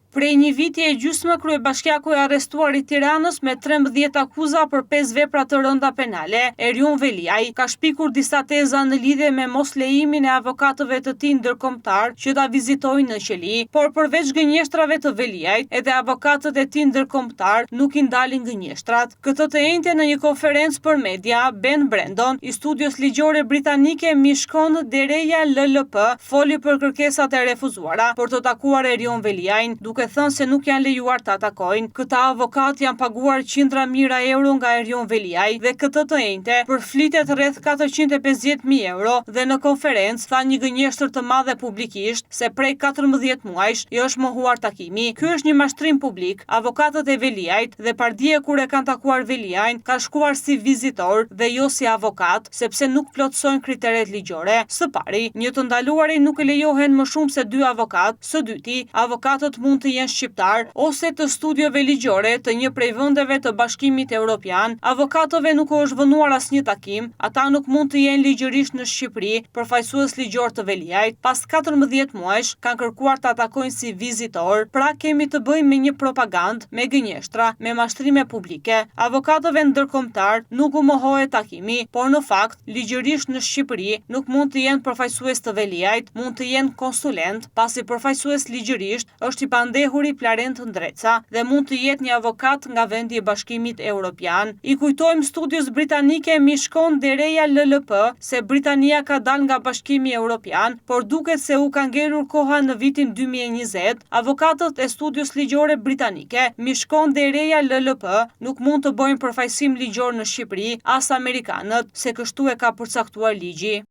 Prej një viti e gjysmë, kryebashkiaku e arrestuar i Tiranës me 13 akuza për 5 vepra të rënda penale, Erion Veliaj, ka shpikur disa teza në lidhje me mos lejimin e avokatëve të tij ndërkombëtar që ta vizitojnë në qeli, por përveç gënjeshtrave të Veliajt, edhe avokatët e tij ndërkombëtar nuk i ndalin gënjeshtrat. Këtë të njëjtën në një konferencë për media, Ben Brandon, i studios ligjore britanike Mishcon de Reja LLP, foli për kërkesat e refuzuara për të takuar Erion Veliajn, duke thënë se nuk janë lejuar të atakojnë. Këta avokat janë paguar qindra mijëra euro nga Erion Veliaj dhe këtë të njëjtë për flitet rreth 450.000 euro dhe në konferencë tha një gënjeshtër të madhe publikisht se prej 14 muajsh i është mohuar takimi. Ky është një mashtrim publik. Avokatët e Veliajt dhe pardje kur e kanë takuar Veliajn ka shkuar si vizitor dhe jo si avokat, sepse nuk plotësojnë kriteret ligjore. Së pari, një të ndaluarin nuk e lejohen më shumë se 2 avokat. Së dyti, avokatët mund të jenë shqiptar ose të studiove ligjore të një prej vendeve të Bashkimit Evropian. Avokatëve nuk është vënuar asnjë takim, ata nuk mund të jenë ligjërisht në Shqipëri, përfaqësues ligjor të Veliajt. Pas 14 muajsh kanë kërkuar të atakojnë si vizitor, pra kemi të bëjmë me një propagandë, me gënjeshtra, me mashtrime publike. Avokatëve ndërkombëtar nuk u mohohet takimi, por në fakt ligjërisht në Shqipëri nuk mund të jenë përfaqësues të Veliajt, mund të jenë konsulent, pasi përfaqësues ligjërisht është i pandehuri Plarent Ndreca dhe mund të jetë një avokat nga vendi i Bashkimit Evropian. I kujtojmë studios britanike Mishcon de Reja LLP se Britania ka dalë nga Bashkimi Evropian, por duket se u ka ngelur koha në vitin 2020. Avokatët e studios ligjore britanike Mishcon de Reja LLP nuk mund të bëjnë përfaqësim ligjor në Shqipëri as amerikanët, se kështu e ka përcaktuar ligji.